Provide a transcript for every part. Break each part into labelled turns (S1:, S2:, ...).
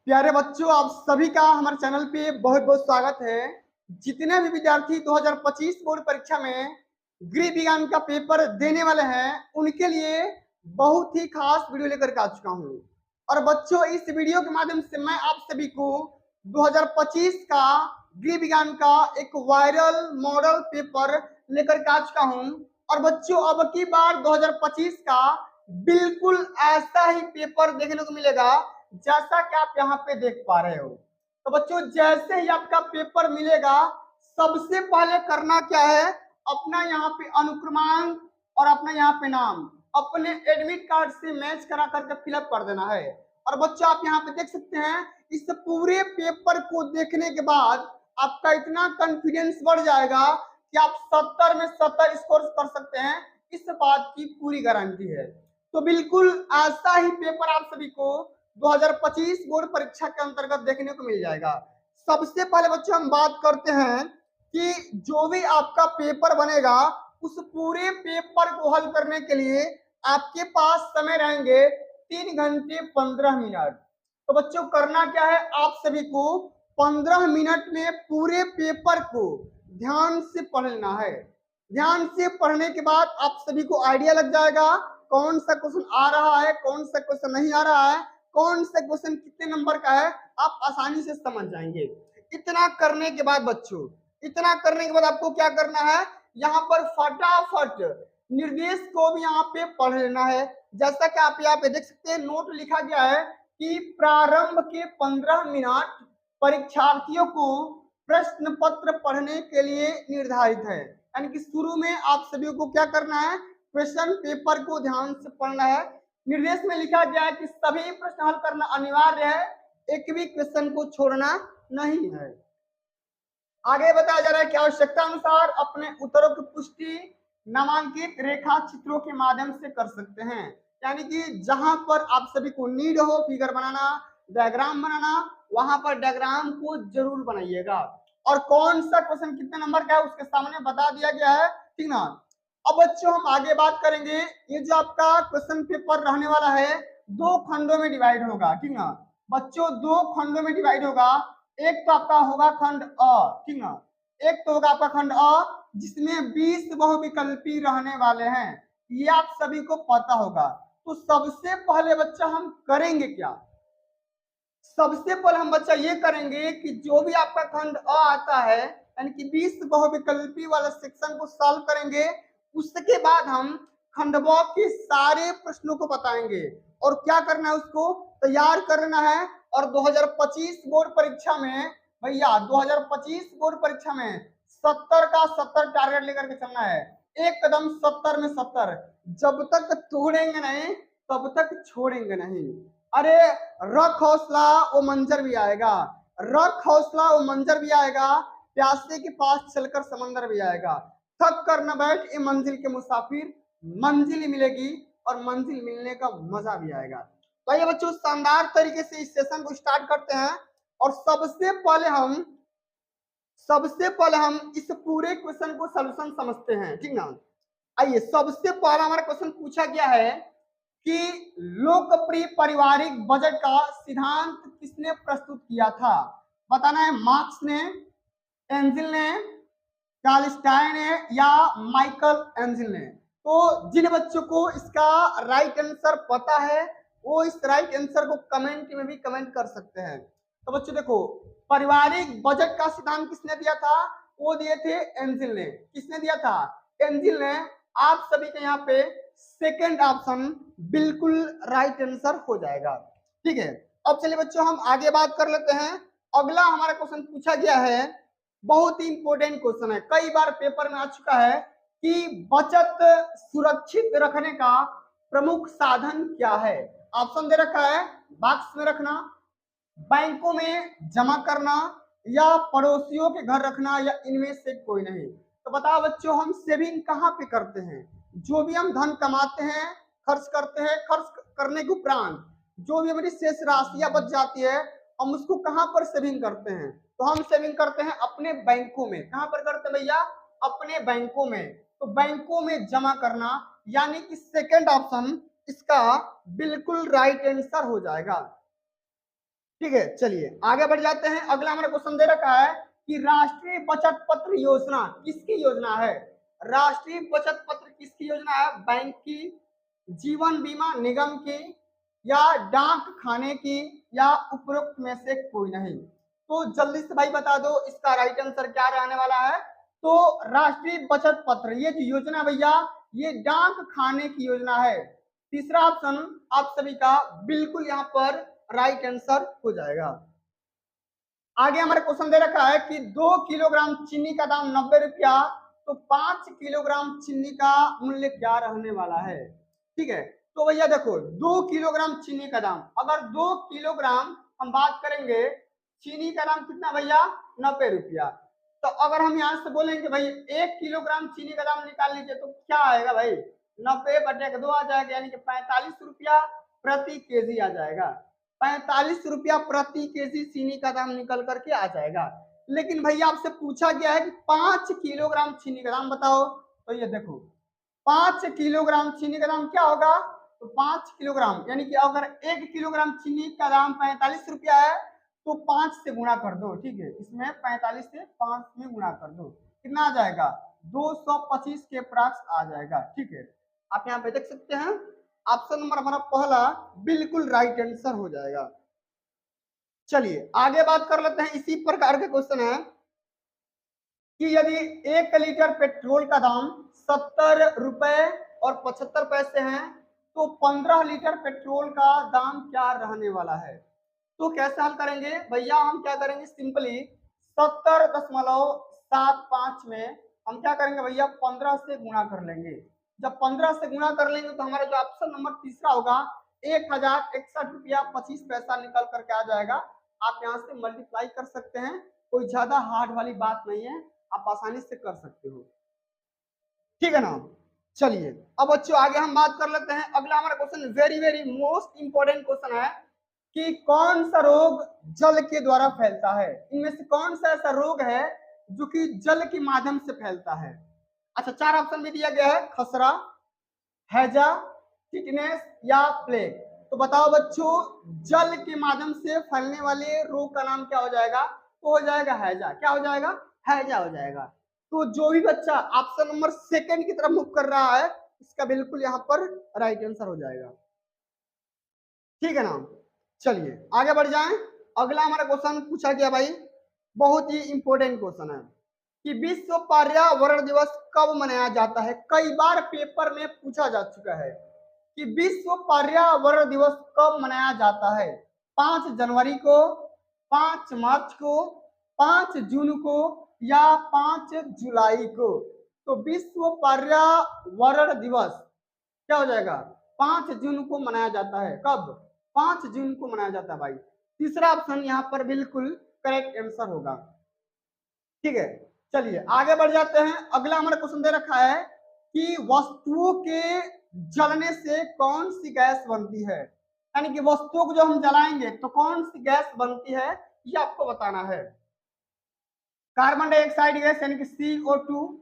S1: प्यारे बच्चों, आप सभी का हमारे चैनल पे बहुत बहुत स्वागत है। जितने भी विद्यार्थी 2025 बोर्ड परीक्षा में गृह विज्ञान का पेपर देने वाले हैं, उनके लिए बहुत ही खास वीडियो लेकर के आ चुका हूँ। और बच्चों, इस वीडियो के माध्यम से मैं आप सभी को 2025 का गृह विज्ञान का एक वायरल मॉडल पेपर लेकर के आ चुका हूँ। और बच्चों, अब की बार 2025 का बिल्कुल ऐसा ही पेपर देखने को मिलेगा जैसा कि आप यहाँ पे देख पा रहे हो। तो बच्चों, जैसे ही आपका पेपर मिलेगा, सबसे पहले करना क्या है, अपना यहाँ पे अनुक्रमांक और अपना यहाँ पे नाम अपने एडमिट कार्ड से मैच करा करके फिलअप कर देना है। और बच्चों, आप यहाँ पे देख सकते हैं, इस पूरे पेपर को देखने के बाद आपका इतना कॉन्फिडेंस बढ़ जाएगा कि आप 70 में 70 स्कोर कर सकते हैं। इस बात की पूरी गारंटी है। तो बिल्कुल ऐसा ही पेपर आप सभी को 2025 बोर्ड परीक्षा के अंतर्गत देखने को मिल जाएगा। सबसे पहले बच्चों, हम बात करते हैं कि जो भी आपका पेपर बनेगा, उस पूरे पेपर को हल करने के लिए आपके पास समय रहेंगे 3 घंटे 15 मिनट। तो बच्चों, करना क्या है, आप सभी को 15 मिनट में पूरे पेपर को ध्यान से पढ़ना है। ध्यान से पढ़ने के बाद आप सभी को आइडिया लग जाएगा कौन सा क्वेश्चन आ रहा है, कौन सा क्वेश्चन नहीं आ रहा है, कौन सा क्वेश्चन कितने नंबर का है, आप आसानी से समझ जाएंगे। इतना करने के बाद बच्चों, इतना करने के बाद आपको क्या करना है, यहाँ पर फटाफट निर्देश को भी यहाँ पे पढ़ लेना है। जैसा कि आप यहाँ पे देख सकते हैं, नोट लिखा गया है कि प्रारंभ के 15 मिनट परीक्षार्थियों को प्रश्न पत्र पढ़ने के लिए निर्धारित है। यानी कि शुरू में आप सभी को क्या करना है, क्वेश्चन पेपर को ध्यान से पढ़ना है। निर्देश में लिखा गया है कि सभी प्रश्न हल करना अनिवार्य है, एक भी क्वेश्चन को छोड़ना नहीं है। आगे बताया जा रहा है कि आवश्यकता अनुसार अपने उत्तरों की पुष्टि नामांकित रेखा चित्रों के माध्यम से कर सकते हैं। यानी कि जहां पर आप सभी को नीड हो फिगर बनाना, डायग्राम बनाना, वहां पर डायग्राम को जरूर बनाइएगा। और कौन सा क्वेश्चन कितने नंबर का है उसके सामने बता दिया गया है, ठीक ना। अब बच्चों, हम आगे बात करेंगे। ये जो आपका क्वेश्चन पेपर रहने वाला है, 2 खंडों में डिवाइड होगा, ठीक ना बच्चों। 2 खंडों में डिवाइड होगा। एक तो आपका होगा खंड अ, ठीक ना। एक तो होगा आपका खंड अ, जिसमें 20 बहुविकल्पी रहने वाले हैं। ये आप सभी को पता होगा। तो सबसे पहले बच्चा हम करेंगे क्या, सबसे पहले हम बच्चा ये करेंगे कि जो भी आपका खंड अ आता है, यानी कि 20 बहुविकल्पी वाला सेक्शन को सॉल्व करेंगे। उसके बाद हम खंड ब के सारे प्रश्नों को बताएंगे और क्या करना है, उसको तैयार करना है। और 2025 बोर्ड परीक्षा में भैया, 2025 बोर्ड परीक्षा में 70 का 70 टारगेट लेकर के चलना है। एक कदम 70 में 70। जब तक तोड़ेंगे नहीं तब तक छोड़ेंगे नहीं। अरे रख हौसला, वो मंजर भी आएगा। रख हौसला, वो मंजर भी आएगा। प्यासे के पास चलकर समंदर भी आएगा। थक कर न बैठ ये मंजिल के मुसाफिर, मंजिल ही मिलेगी और मंजिल मिलने का मजा भी आएगा। तो ये बच्चों, शानदार तरीके से इस सेशन को स्टार्ट करते हैं। और सबसे पहले हम इस पूरे क्वेश्चन को सॉल्यूशन समझते हैं, ठीक ना। आइए, सबसे पहला हमारा क्वेश्चन पूछा गया है कि लोकप्रिय पारिवारिक बजट का सिद्धांत किसने प्रस्तुत किया था। बताना है, मार्क्स ने, एंजिल ने, कार्लस्टाइन ने या माइकल एंजिल ने। तो जिन बच्चों को इसका राइट आंसर पता है, वो इस राइट आंसर को कमेंट में भी कमेंट कर सकते हैं। तो बच्चों देखो, पारिवारिक बजट का सिद्धांत किसने दिया था, वो दिए थे एंजिल ने। किसने दिया था, एंजिल ने। आप सभी के यहाँ पे सेकेंड ऑप्शन बिल्कुल राइट आंसर हो जाएगा, ठीक है। अब चलिए बच्चों, हम आगे बात कर लेते हैं। अगला हमारा क्वेश्चन पूछा गया है, बहुत ही इंपॉर्टेंट क्वेश्चन है, कई बार पेपर में आ चुका है कि बचत सुरक्षित रखने का प्रमुख साधन क्या है। ऑप्शन दे रखा है, बॉक्स में रखना, बैंकों में जमा करना, या पड़ोसियों के घर रखना, या इनमें से कोई नहीं। तो बताओ बच्चों, हम सेविंग कहाँ पे करते हैं। जो भी हम धन कमाते हैं, खर्च करते हैं, खर्च करने के उपरांत जो भी हमारी शेष राशियां बच जाती है, हम उसको कहाँ पर सेविंग करते हैं। तो हम सेविंग करते हैं अपने बैंकों में। कहाँ पर करते हैं भैया, अपने बैंकों में। तो बैंकों में जमा करना, यानी कि सेकंड ऑप्शन इसका बिल्कुल राइट आंसर हो जाएगा। ठीक है, चलिए आगे बढ़ जाते हैं। अगला हमारा क्वेश्चन दे रखा है कि राष्ट्रीय बचत पत्र योजना किसकी योजना है? राष्ट्रीय बचत पत्र किसकी योजना है? बैंक की, जीवन बीमा निगम की, या डाक खाने की, या उपरोक्त में से कोई नहीं? तो जल्दी से भाई बता दो इसका राइट आंसर क्या रहने वाला है। तो राष्ट्रीय बचत पत्र ये जो योजना भैया ये डाक खाने की योजना है। तीसरा ऑप्शन आप सभी का बिल्कुल यहाँ पर राइट आंसर हो जाएगा। आगे हमारे क्वेश्चन दे रखा है कि 2 किलोग्राम चीनी का दाम 90 रुपया, तो 5 किलोग्राम चीनी का मूल्य क्या रहने वाला है? ठीक है, तो भैया देखो 2 किलोग्राम चीनी का दाम, अगर 2 किलोग्राम हम बात करेंगे चीनी का दाम कितना भैया? 90 रुपया। तो अगर हम यहाँ से बोलेंगे भाई 1 किलोग्राम चीनी का दाम निकाल लीजिए तो क्या आएगा भाई? 90/2 आ जाएगा, यानी कि 45 रुपया प्रति केजी आ जाएगा। 45 रुपया प्रति केजी चीनी का दाम निकल करके आ जाएगा। लेकिन भैया आपसे पूछा गया है कि 5 किलोग्राम चीनी का दाम बताओ। तो ये देखो 5 किलोग्राम चीनी का दाम क्या होगा? तो 5 किलोग्राम यानी कि अगर 1 किलोग्राम चीनी का दाम 45 रुपया है तो 5 से गुणा कर दो। ठीक है, इसमें 45 से 5 में गुणा कर दो, कितना आ जाएगा? 225 के प्राक्ष आ जाएगा। ठीक है, आप यहाँ पे देख सकते हैं ऑप्शन नंबर हमारा पहला बिल्कुल राइट आंसर हो जाएगा। चलिए आगे बात कर लेते हैं। इसी प्रकार के क्वेश्चन है कि यदि 1 लीटर पेट्रोल का दाम 70 रुपए और 75 पैसे है तो 15 लीटर पेट्रोल का दाम क्या रहने वाला है? तो कैसे हल करेंगे भैया? हम क्या करेंगे सिंपली 70.75 में हम क्या करेंगे भैया 15 से गुणा कर लेंगे। जब 15 से गुणा कर लेंगे तो हमारा जो ऑप्शन नंबर तीसरा होगा 1061 रुपया 25 पैसा निकल करके आ जाएगा। आप यहाँ से मल्टीप्लाई कर सकते हैं, कोई ज्यादा हार्ड वाली बात नहीं है, आप आसानी से कर सकते हो। ठीक है ना? चलिए अब बच्चों आगे हम बात कर लेते हैं। अगला हमारा question very very most important question है कि कौन सा रोग जल के द्वारा फैलता है? इनमें से कौन सा ऐसा रोग है जो कि जल के माध्यम से फैलता है? अच्छा, 4 ऑप्शन भी दिया गया है, खसरा, हैजा, टिटनेस या प्लेग। तो बताओ बच्चों जल के माध्यम से फैलने वाले रोग का नाम क्या हो जाएगा? तो हो जाएगा हैजा। क्या हो जाएगा? हैजा हो जाएगा। तो जो भी बच्चा ऑप्शन नंबर सेकंड की तरफ मूव कर रहा है इसका बिल्कुल यहाँ पर राइट आंसर हो जाएगा। ठीक है ना? चलिए आगे बढ़ जाएं। अगला हमारा क्वेश्चन पूछा गया भाई, बहुत ही इंपॉर्टेंट क्वेश्चन है कि विश्व पर्यावरण दिवस कब मनाया जाता है? कई बार पेपर में पूछा जा चुका है कि विश्व पर्यावरण दिवस कब मनाया जाता है? 5 जनवरी को, 5 मार्च को, 5 जून को, या 5 जुलाई को? तो विश्व पर्यावरण दिवस क्या हो जाएगा? 5 जून को मनाया जाता है। कब? 5 जून को मनाया जाता है भाई। तीसरा ऑप्शन यहाँ पर बिल्कुल करेक्ट आंसर होगा। ठीक है, चलिए आगे बढ़ जाते हैं। अगला हमारा क्वेश्चन दे रखा है कि वस्तुओं के जलने से कौन सी गैस बनती है? यानी कि वस्तुओं को जो हम जलाएंगे तो कौन सी गैस बनती है ये आपको बताना है। कार्बन डाइऑक्साइड गैस यानी कि CO2,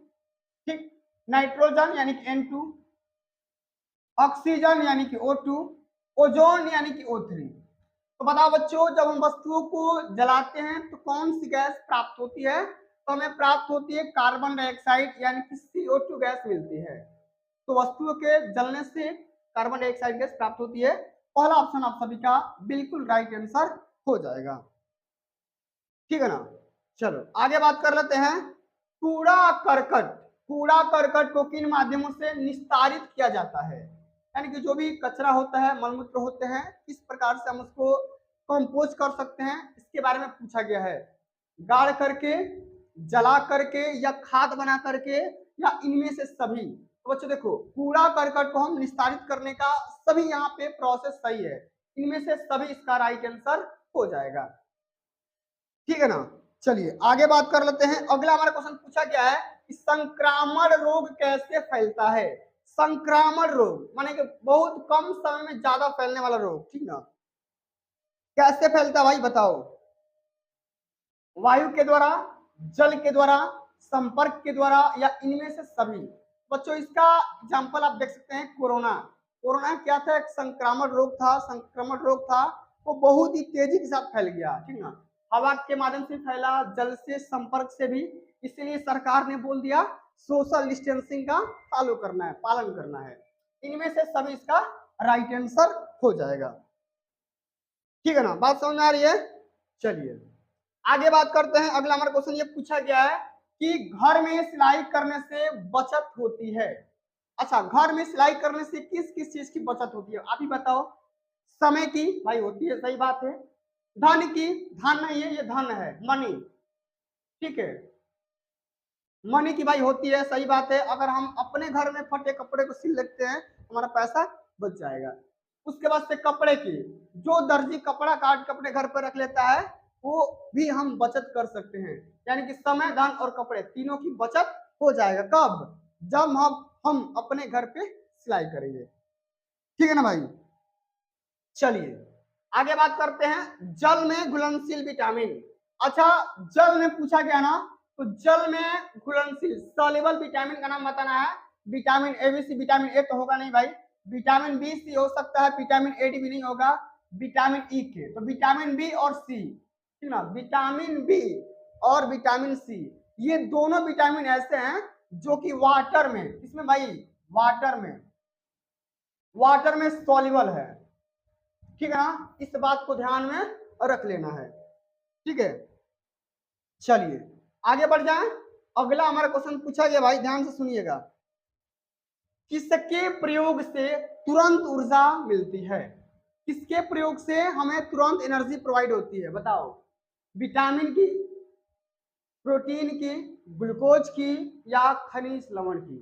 S1: ठीक, नाइट्रोजन यानी कि N2, ऑक्सीजन यानी कि O2, ओजोन यानी कि O3। तो बताओ बच्चों जब हम वस्तुओं को जलाते हैं तो कौन सी गैस प्राप्त होती है? तो हमें प्राप्त होती है कार्बन डाइऑक्साइड यानी कि CO2 गैस मिलती है। तो वस्तुओं के जलने से कार्बन डाइऑक्साइड गैस प्राप्त होती है। पहला ऑप्शन आप सभी का बिल्कुल राइट आंसर हो जाएगा। ठीक है ना? चलो आगे बात कर लेते हैं। कूड़ा करकट को किन माध्यमों से निस्तारित किया जाता है? यानी कि जो भी कचरा होता है, मलमूत्र होते हैं, किस प्रकार से हम उसको कंपोज कर सकते हैं इसके बारे में पूछा गया है। गाड़ करके, जला करके, या खाद बना करके, या इनमें से सभी? तो बच्चों देखो कूड़ा करकट को हम निस्तारित करने का सभी यहाँ पे प्रोसेस सही है, इनमें से सभी इसका राइट आंसर हो जाएगा। ठीक है ना? चलिए आगे बात कर लेते हैं। अगला हमारा क्वेश्चन पूछा गया है कि संक्रामण रोग कैसे फैलता है? संक्रामण रोग माने कि बहुत कम समय में ज्यादा फैलने वाला रोग, ठीक ना? कैसे फैलता है भाई बताओ? वायु के द्वारा, जल के द्वारा, संपर्क के द्वारा, या इनमें से सभी? बच्चों इसका एग्जांपल आप देख सकते हैं कोरोना। कोरोना क्या था? एक संक्रामक रोग था, वो बहुत ही तेजी के साथ फैल गया, ठीक ना। हवा के माध्यम से फैला, जल से, संपर्क से भी, इसलिए सरकार ने बोल दिया सोशल डिस्टेंसिंग का फॉलो करना है, पालन करना है। इनमें से सभी इसका राइट आंसर हो जाएगा, ठीक है ना। बात समझ में आ रही है। चलिए आगे बात करते हैं। अगला हमारा क्वेश्चन ये पूछा गया है कि घर में सिलाई करने से बचत होती है। अच्छा, घर में सिलाई करने से किस किस चीज की बचत होती है, आप ही बताओ। समय की भाई होती है, सही बात है। धन की, धन नहीं है ये, धन है, मनी, ठीक है, मनी की भाई होती है, सही बात है। अगर हम अपने घर में फटे कपड़े को सिल लेते हैं हमारा पैसा बच जाएगा। उसके बाद से कपड़े की, जो दर्जी कपड़ा काट के अपने घर पर रख लेता है वो भी हम बचत कर सकते हैं। यानी कि समय, धन और कपड़े तीनों की बचत हो जाएगा। कब? जब हम अपने घर पे सिलाई करेंगे, ठीक है ना भाई। चलिए आगे बात करते हैं जल में घुलनशील विटामिन। अच्छा, जल में पूछा गया ना, तो जल में घुलनशील सॉल्युबल विटामिन का नाम बताना है। Vitamin A, B, C. Vitamin A तो होगा नहीं भाई, विटामिन बी, सी हो सकता है, विटामिन ए, डी भी नहीं होगा। विटामिन ई के, तो विटामिन बी और सी, ठीक ना। विटामिन बी और विटामिन सी, ये दोनों विटामिन ऐसे हैं जो कि वाटर में, इसमें भाई वाटर में सॉल्युबल है, ठीक है ना। इस बात को ध्यान में रख लेना है, ठीक है। चलिए आगे बढ़ जाएं। अगला हमारा क्वेश्चन पूछा गया भाई, ध्यान से सुनिएगा। किसके प्रयोग से तुरंत ऊर्जा मिलती है? किसके प्रयोग से हमें तुरंत एनर्जी प्रोवाइड होती है, बताओ। विटामिन की, प्रोटीन की, ग्लूकोज की, या खनिज लवण की?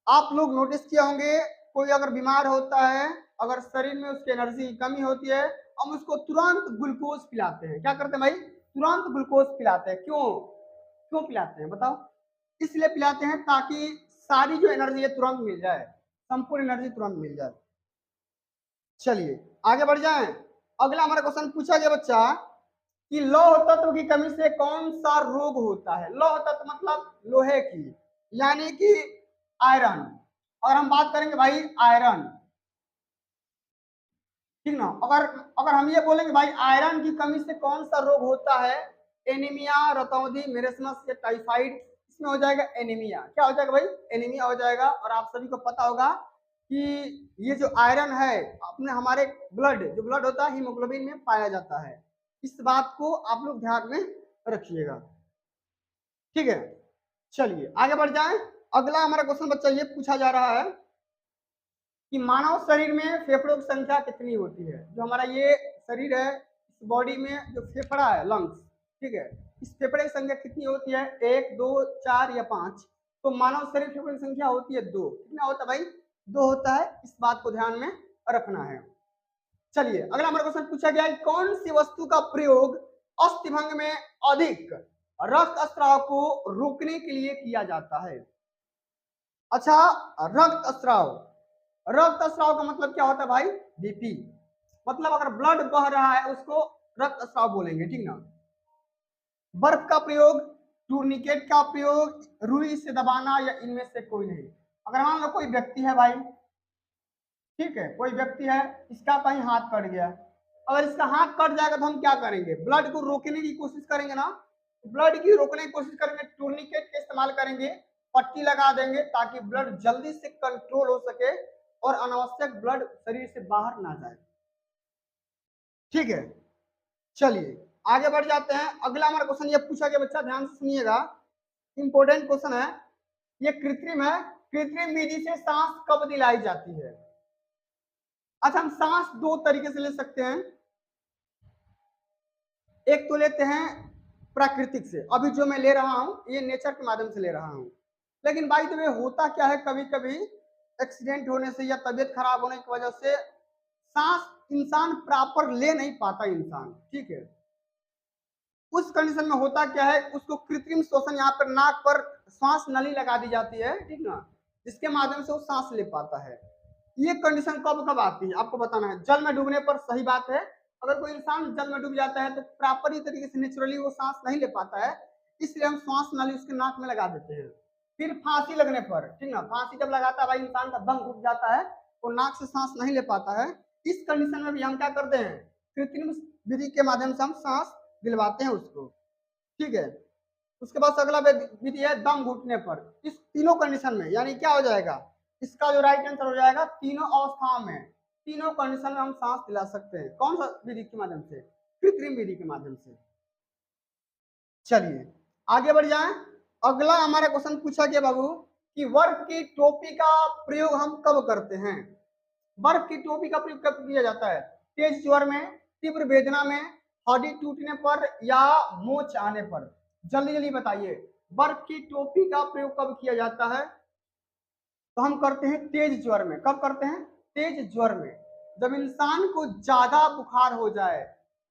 S1: आप लोग नोटिस किए होंगे, कोई अगर बीमार होता है, अगर शरीर में उसकी एनर्जी की कमी होती है, हम उसको तुरंत ग्लूकोज पिलाते हैं। क्या करते हैं भाई? तुरंत ग्लूकोज पिलाते हैं। क्यों क्यों पिलाते हैं बताओ? इसलिए पिलाते हैं ताकि सारी जो एनर्जी है तुरंत मिल जाए, संपूर्ण एनर्जी तुरंत मिल जाए। चलिए आगे बढ़ जाएं। अगला हमारा क्वेश्चन पूछा गया बच्चा कि लौह तत्व की कमी से कौन सा रोग होता है? लौह तत्व मतलब लोहे की, यानी कि आयरन। और हम बात करेंगे भाई आयरन, ठीक ना। अगर अगर हम ये बोलेंगे भाई आयरन की कमी से कौन सा रोग होता है, एनीमिया, रतौंधी, मेरेस्मस या टाइफाइड, इसमें हो जाएगा एनीमिया। क्या हो जाएगा भाई? एनीमिया हो जाएगा। और आप सभी को पता होगा कि ये जो आयरन है अपने हमारे जो ब्लड होता है हीमोग्लोबिन में पाया जाता है। इस बात को आप लोग ध्यान में रखिएगा, ठीक है। चलिए आगे बढ़ जाएं। अगला हमारा क्वेश्चन बच्चा ये पूछा जा रहा है कि मानव शरीर में फेफड़ों की संख्या कितनी होती है? जो हमारा ये शरीर है, इस बॉडी में जो फेफड़ा है, लंग्स, ठीक है, इस फेफड़े की संख्या कितनी होती है? 1, 2, 4 या 5? तो मानव शरीर फेफड़ों की संख्या होती है 2। कितना होता है भाई? 2 होता है। इस बात को ध्यान में रखना है। चलिए अगला हमारा क्वेश्चन पूछा गया है कौन सी वस्तु का प्रयोग अस्थिभंग में अधिक रक्त स्राव को रोकने के लिए किया जाता है? अच्छा, रक्त स्राव, रक्त स्राव का मतलब क्या होता है भाई? बीपी। मतलब अगर ब्लड बह रहा है उसको रक्त स्राव बोलेंगे, ठीक ना। बर्फ का प्रयोग, टूर्निकेट का प्रयोग, रुई से दबाना, या इनमें से कोई नहीं? अगर मान लो कोई व्यक्ति है भाई, ठीक है, कोई व्यक्ति है, इसका कहीं हाथ कट गया, अगर इसका हाथ कट जाएगा तो हम क्या करेंगे? ब्लड को रोकने की कोशिश करेंगे ना। ब्लड की रोकने की कोशिश करेंगे, टूर्निकेट का इस्तेमाल करेंगे, पट्टी लगा देंगे ताकि ब्लड जल्दी से कंट्रोल हो सके और अनावश्यक ब्लड शरीर से बाहर ना जाए, ठीक है। चलिए आगे बढ़ जाते हैं। अगला हमारा क्वेश्चन ये पूछा गया बच्चा, ध्यान से सुनिएगा, इंपॉर्टेंट क्वेश्चन है, ये कृत्रिम है। कृत्रिम विधि से सांस कब दिलाई जाती है? अच्छा, हम सांस दो तरीके से ले सकते हैं। एक तो लेते हैं प्राकृतिक से, अभी जो मैं ले रहा हूं ये नेचर के माध्यम से ले रहा हूं। लेकिन बाई द वे होता क्या है, कभी कभी एक्सीडेंट होने से या तबीयत खराब होने की वजह से सांस इंसान प्रॉपर ले नहीं पाता इंसान, ठीक है। उस कंडीशन में होता क्या है, उसको कृत्रिम श्वसन, यहाँ पर नाक पर सांस नली लगा दी जाती है, ठीक ना, जिसके माध्यम से वो सांस ले पाता है। ये कंडीशन कब कब आती है आपको बताना है। जल में डूबने पर, सही बात है, अगर कोई इंसान जल में डूब जाता है तो प्रॉपर तरीके से नेचुरली वो सांस नहीं ले पाता है, इसलिए हम सांस नली उसके नाक में लगा देते हैं। फिर फांसी लगने पर, ठीक ना, फांसी जब लगाता है भाई इंसान का दम घुट जाता है, वो नाक से सांस नहीं ले पाता है। इस कंडीशन में भी हम क्या करते हैं, कृत्रिम विधि के माध्यम से हम सांस दिलवाते हैं उसको। ठीक है, उसके बाद अगला विधि है दम घुटने पर। इस तीनों कंडीशन में यानी क्या हो जाएगा, इसका जो राइट आंसर हो जाएगा तीनों अवस्थाओं में, तीनों कंडीशन में हम सांस दिला सकते हैं। कौन सा विधि के माध्यम से, कृत्रिम विधि के माध्यम से। चलिए आगे बढ़ जाएं। अगला हमारा क्वेश्चन पूछा गया बाबू कि बर्फ की टोपी का प्रयोग हम कब करते हैं। बर्फ की टोपी का प्रयोग कब किया जाता है, तेज ज्वर में, तीव्र वेदना में, हड्डी टूटने पर या मोच आने पर। जल्दी जल्दी बताइए, बर्फ की टोपी का प्रयोग कब किया जाता है। तो हम करते हैं तेज ज्वर में। कब करते हैं, तेज ज्वर में। जब इंसान को ज्यादा बुखार हो जाए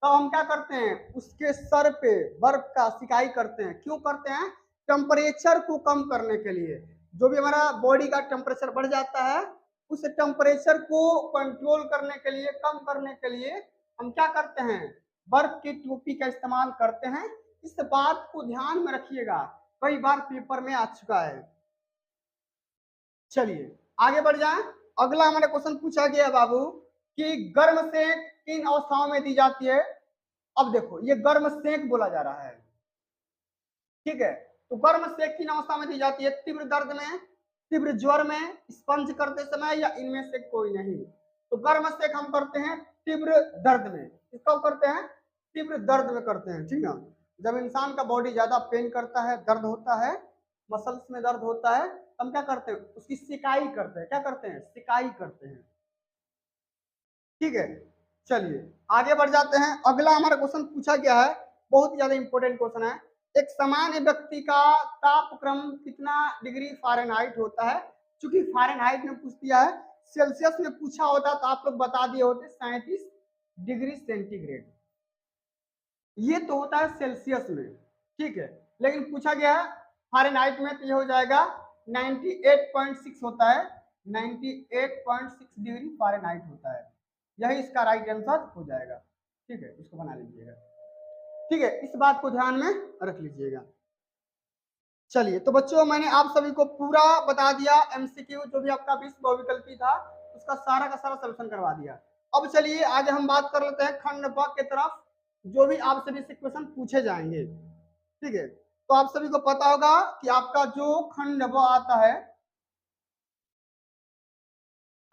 S1: तो हम क्या करते हैं, उसके सर पे बर्फ का सिकाई करते हैं। क्यों करते हैं, टेम्परेचर को कम करने के लिए। जो भी हमारा बॉडी का टेम्परेचर बढ़ जाता है उस टेम्परेचर को कंट्रोल करने के लिए, कम करने के लिए हम क्या करते हैं, बर्फ की टोपी का इस्तेमाल करते हैं। इस बात को ध्यान में रखिएगा, कई बार पेपर में आ चुका है। चलिए आगे बढ़ जाएं। अगला हमारे क्वेश्चन पूछा गया बाबू कि गर्म सेक किन अवस्थाओं में दी जाती है। अब देखो ये गर्म सेक बोला जा रहा है, ठीक है। तो गर्म सेक किन अवस्था में दी जाती है, तीव्र दर्द में, तीव्र ज्वर में, स्पंज करते समय या इनमें से कोई नहीं। तो गर्म सेक हम करते हैं तीव्र दर्द में। इसको करते हैं तीव्र दर्द में करते हैं, ठीक है। जब इंसान का बॉडी ज्यादा पेन करता है, दर्द होता है, मसल्स में दर्द होता है, हम क्या करते हैं, उसकी सिकाई करते हैं। क्या करते हैं, सिकाई करते हैं, ठीक है। चलिए आगे बढ़ जाते हैं। अगला हमारा क्वेश्चन पूछा गया है, बहुत ही ज्यादा इंपॉर्टेंट क्वेश्चन है। एक सामान्य व्यक्ति का तापक्रम कितना डिग्री फ़ारेनहाइट होता है। चूंकि फ़ारेनहाइट में पूछ दिया है, सेल्सियस में पूछा होता तो आप लोग बता दिए होते 37 डिग्री सेंटीग्रेड। ये तो होता है सेल्सियस में, ठीक है। लेकिन पूछा गया है फ़ारेनहाइट में, तो ये हो जाएगा 98.6 होता है, 98.6 डिग्री फ़ारेनहाइट होता है। यही इसका राइट आंसर हो जाएगा, ठीक है। इसको बना लीजिएगा, ठीक है। इस बात को ध्यान में रख लीजिएगा। चलिए तो बच्चों मैंने आप सभी को पूरा बता दिया, एमसीक्यू जो भी आपका 20 बहुविकल्पी था उसका सारा का सारा सॉल्यूशन करवा दिया। अब चलिए आगे हम बात कर लेते हैं खंड ब के तरफ, जो भी आप सभी से क्वेश्चन पूछे जाएंगे, ठीक है। तो आप सभी को पता होगा कि आपका जो खंड ब आता है,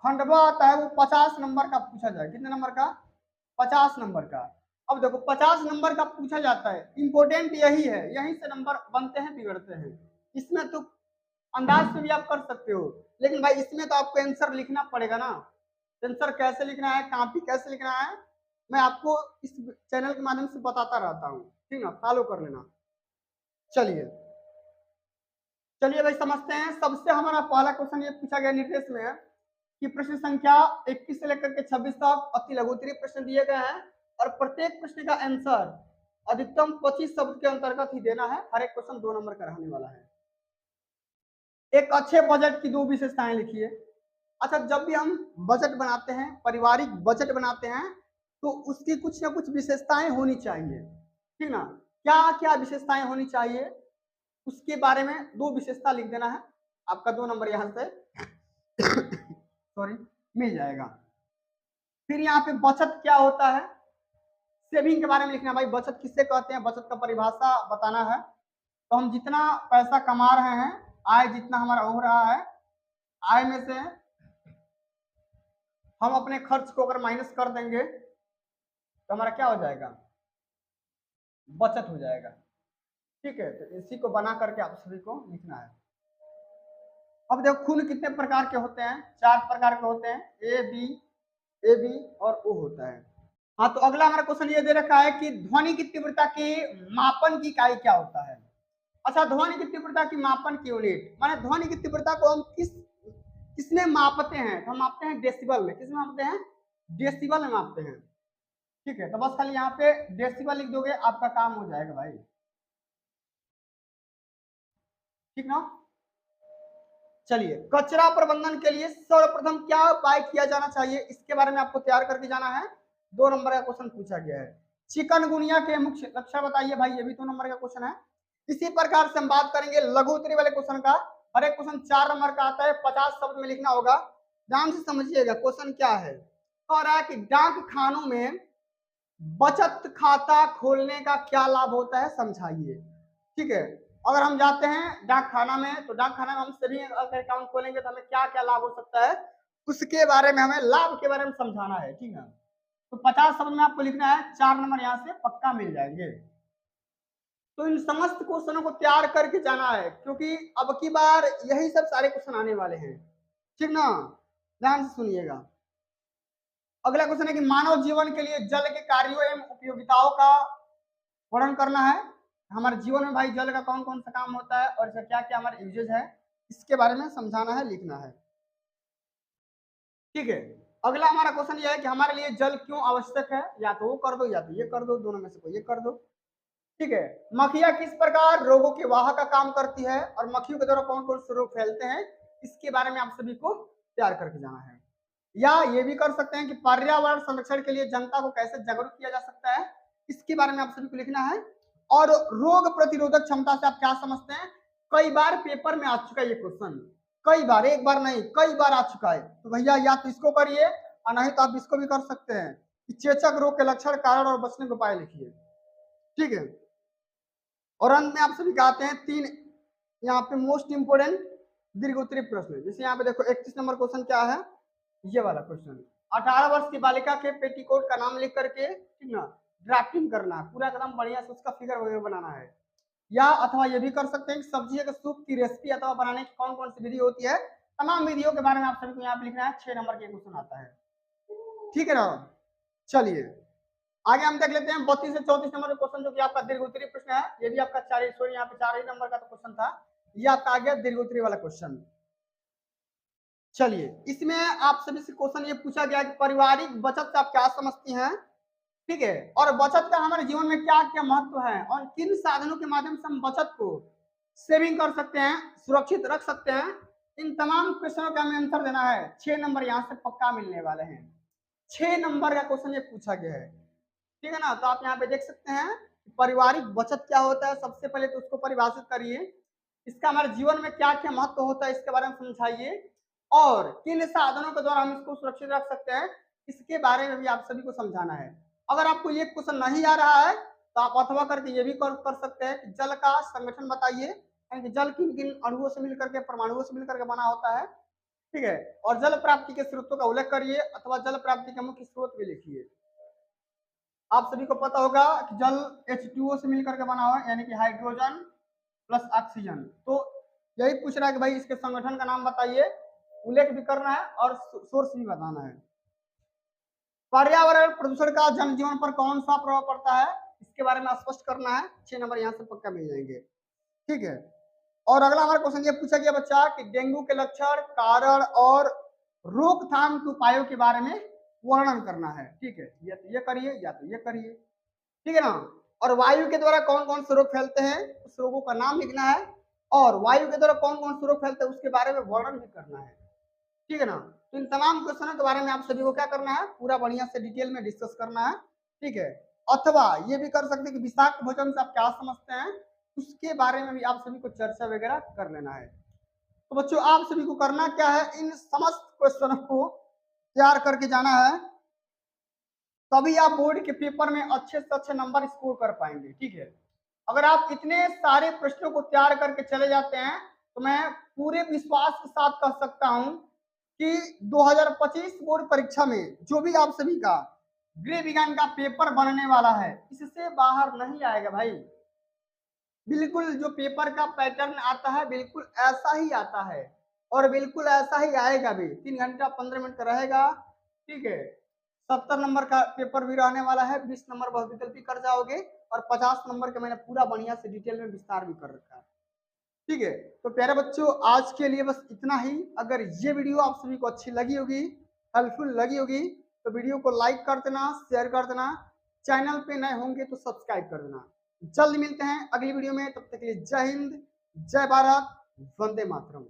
S1: खंड ब आता है वो 50 नंबर का पूछा जाए। कितने नंबर का, 50 नंबर का। अब देखो 50 नंबर का पूछा जाता है, इंपॉर्टेंट यही है, यहीं से नंबर बनते हैं बिगड़ते हैं। इसमें तो अंदाज से भी आप कर सकते हो, लेकिन भाई इसमें तो आपको आंसर लिखना पड़ेगा ना। आंसर कैसे लिखना है, कॉपी कैसे लिखना है, मैं आपको इस चैनल के माध्यम से बताता रहता हूँ, ठीक है, फॉलो कर लेना। चलिए चलिए भाई समझते हैं। सबसे हमारा पहला क्वेश्चन ये पूछा गया निर्देश में है कि प्रश्न संख्या 21 से लेकर के 26 तक अति लघु उत्तरीय प्रश्न दिए गए हैं और प्रत्येक प्रश्न का आंसर अधिकतम 25 शब्द के अंतर्गत ही देना है। हर एक क्वेश्चन 2 नंबर का रहने वाला है। एक अच्छे बजट की 2 विशेषताएं लिखिए। अच्छा, जब भी हम बजट बनाते हैं, पारिवारिक बजट बनाते हैं, तो उसकी कुछ ना कुछ विशेषताएं होनी चाहिए, ठीक ना। क्या क्या विशेषताएं होनी चाहिए उसके बारे में 2 विशेषता लिख देना है। आपका 2 नंबर यहाँ से सॉरी मिल जाएगा। फिर यहाँ पे बचत क्या होता है, सेविंग के बारे में लिखना। भाई बचत किससे कहते हैं, बचत का परिभाषा बताना है। तो हम जितना पैसा कमा रहे हैं, आय जितना हमारा हो रहा है, आय में से हम अपने खर्च को अगर माइनस कर देंगे तो हमारा क्या हो जाएगा, बचत हो जाएगा, ठीक है। तो इसी को बना करके आप सभी को लिखना है। अब देखो खून कितने प्रकार के होते हैं, 4 प्रकार के होते हैं, ए बी और ओ होता है। हाँ, तो अगला हमारा क्वेश्चन ये दे रखा है कि ध्वनि की तीव्रता के मापन की इकाई क्या होता है। अच्छा, ध्वनि की तीव्रता की मापन की यूनिट, माने ध्वनि की तीव्रता को हम किसमें मापते हैं, तो हम मापते हैं डेसिबल में। किसमें मापते हैं, डेसिबल में मापते हैं, ठीक है। तो बस खाली यहाँ पे डेसिबल लिख दोगे, आपका काम हो जाएगा भाई, ठीक ना। चलिए, कचरा प्रबंधन के लिए सर्वप्रथम क्या उपाय किया जाना चाहिए, इसके बारे में आपको तैयार करके जाना है। 2 नंबर का क्वेश्चन पूछा गया है। चिकनगुनिया के मुख्य लक्षण बताइए। भाई ये भी 2 नंबर का क्वेश्चन है। इसी प्रकार से हम बात करेंगे लघु उत्तरीय वाले क्वेश्चन का। हर एक क्वेश्चन 4 नंबर का आता है, 50 शब्द में लिखना होगा। ध्यान से समझिएगा क्वेश्चन क्या है। कह रहा है कि डाक खानों में बचत खाता खोलने का क्या लाभ होता है समझाइए। ठीक है, अगर हम जाते हैं डाक खाना में तो डाक खाना में हम सेविंग अकाउंट खोलेंगे तो हमें क्या क्या लाभ हो सकता है उसके बारे में, हमें लाभ के बारे में समझाना है। ठीक है, तो 50 शब्द में आपको लिखना है, 4 नंबर यहाँ से पक्का मिल जाएंगे। तो इन समस्त क्वेश्चनों को तैयार करके जाना है, क्योंकि अब की बार यही सब सारे क्वेश्चन आने वाले हैं। ठीक ना, ध्यान से सुनिएगा। अगला क्वेश्चन है कि मानव जीवन के लिए जल के कार्यों एवं उपयोगिताओं का वर्णन करना है। हमारे जीवन में भाई जल का कौन कौन सा काम होता है और इसका क्या क्या हमारा यूजेज है, इसके बारे में समझाना है, लिखना है। ठीक है, अगला हमारा क्वेश्चन यह है कि हमारे लिए जल क्यों आवश्यक है, या तो वो कर दो या तो ये कर दो, दोनों में से कोई ये कर दो। ठीक है, मक्खियां किस प्रकार रोगों के वाहक का काम करती है और मक्खियों के द्वारा कौन कौन से रोग फैलते हैं, इसके बारे में आप सभी को तैयार करके जाना है। या ये भी कर सकते हैं कि पर्यावरण संरक्षण के लिए जनता को कैसे जागरूक किया जा सकता है, इसके बारे में आप सभी को लिखना है। और रोग प्रतिरोधक क्षमता से आप क्या समझते हैं, कई बार पेपर में आ चुका है ये क्वेश्चन, कई बार, एक बार नहीं कई बार आ चुका है। तो भैया या तो इसको करिए और नहीं तो आप इसको भी कर सकते हैं कि चेचक रोग के लक्षण, कारण और बचने के उपाय लिखिए। ठीक है, और अंत में आप सभी कहते हैं 3 यहाँ पे मोस्ट इंपोर्टेंट दीर्घोत्तरीय प्रश्न। जैसे यहाँ पे देखो 31 नंबर क्वेश्चन क्या है, ये वाला क्वेश्चन, 18 वर्ष की बालिका के पेटीकोट का नाम लिख करके, ठीक ना, ड्राफ्टिंग करना है पूरा एकदम बढ़िया से, उसका फिगर वगैरह बनाना है। या अथवा ये भी कर सकते हैं कि सब्जी के सूप की रेसिपी अथवा बनाने की कौन कौन सी विधि होती है, तमाम विधियों के बारे में आप सभी को यहाँ पे लिखना है। 6 नंबर के क्वेश्चन आता है। ठीक है ना, चलिए आगे हम देख लेते हैं 32 से 34 नंबर का क्वेश्चन, जो कि आपका दीर्घोत्तरीय प्रश्न है। ये भी आपका 4 यहाँ पे 4 ही नंबर का तो क्वेश्चन था, ये आपका आ गया दीर्घोत्तरीय वाला क्वेश्चन। चलिए, इसमें आप सभी से क्वेश्चन ये पूछा गया कि पारिवारिक बचत से आप क्या समझती हैं। ठीक है, और बचत का हमारे जीवन में क्या क्या महत्व है और किन साधनों के माध्यम से हम बचत को सेविंग कर सकते हैं, सुरक्षित रख सकते हैं, इन तमाम क्वेश्चनों का हमें आंसर देना है। 6 नंबर यहाँ से पक्का मिलने वाले हैं। 6 नंबर का क्वेश्चन ये पूछा गया है। ठीक है ना, तो आप यहाँ पे देख सकते हैं पारिवारिक बचत क्या होता है। सबसे पहले तो उसको परिभाषित करिए, इसका हमारे जीवन में क्या क्या महत्व होता है इसके बारे में समझाइए, और किन साधनों के द्वारा हम इसको सुरक्षित रख सकते हैं इसके बारे में भी आप सभी को समझाना है। अगर आपको ये क्वेश्चन नहीं आ रहा है तो आप अथवा करके ये भी कर सकते हैं कि जल का संगठन बताइए, यानी कि जल किन किन अणुओं से मिलकर के, परमाणुओं से मिलकर के बना होता है। ठीक है, और जल प्राप्ति के स्रोतों का उल्लेख करिए अथवा जल प्राप्ति के मुख्य स्रोत भी लिखिए। आप सभी को पता होगा कि जल H2O से मिलकर के बना हुआ है, यानी कि हाइड्रोजन प्लस ऑक्सीजन। तो यही पूछ रहा है कि भाई इसके संगठन का नाम बताइए, उल्लेख भी करना है और सोर्स भी बताना है। पर्यावरण प्रदूषण का जनजीवन पर कौन सा प्रभाव पड़ता है, इसके बारे में स्पष्ट करना है। 6 नंबर यहाँ से पक्का मिल जाएंगे। ठीक है, और अगला हमारा क्वेश्चन ये पूछा गया बच्चा कि डेंगू के लक्षण, कारण और रोकथाम के उपायों के बारे में वर्णन करना है। ठीक है, या तो ये करिए या तो ये करिए। ठीक है ना, और वायु के द्वारा कौन कौन से रोग फैलते हैं उस रोगों का नाम लिखना है, और वायु के द्वारा कौन कौन से रोग फैलते हैं उसके बारे में वर्णन भी करना है। ठीक है ना, तो इन तमाम क्वेश्चनों के बारे में आप सभी को क्या करना है, पूरा बढ़िया से डिटेल में डिस्कस करना है। ठीक है, अथवा ये भी कर सकते हैं कि विषाक्त भोजन से आप क्या समझते हैं, उसके बारे में भी आप सभी को चर्चा वगैरह कर लेना है। तो बच्चों आप सभी को करना क्या है, इन समस्त क्वेश्चनों को तैयार करके जाना है, तभी आप बोर्ड के पेपर में अच्छे से अच्छे नंबर स्कोर कर पाएंगे। ठीक है, अगर आप इतने सारे प्रश्नों को तैयार करके चले जाते हैं तो मैं पूरे विश्वास के साथ कह सकता हूं कि 2025 बोर्ड परीक्षा में जो भी आप सभी का गृह विज्ञान का पेपर बनने वाला है, इससे बाहर नहीं आएगा भाई। बिल्कुल जो पेपर का पैटर्न आता है बिल्कुल ऐसा ही आता है, और बिल्कुल ऐसा ही आएगा भी। 3 घंटा 15 मिनट का रहेगा। ठीक है, 70 नंबर का पेपर भी रहने वाला है, 20 नंबर बहुविकल्पी कर जाओगे, और 50 नंबर का मैंने पूरा बढ़िया से डिटेल में विस्तार भी कर रखा है। ठीक है, तो प्यारे बच्चों आज के लिए बस इतना ही। अगर ये वीडियो आप सभी को अच्छी लगी होगी, हेल्पफुल लगी होगी, तो वीडियो को लाइक कर देना, शेयर कर देना, चैनल पे नए होंगे तो सब्सक्राइब कर देना। जल्द मिलते हैं अगली वीडियो में, तब तक के लिए जय हिंद, जय भारत, वंदे मातरम।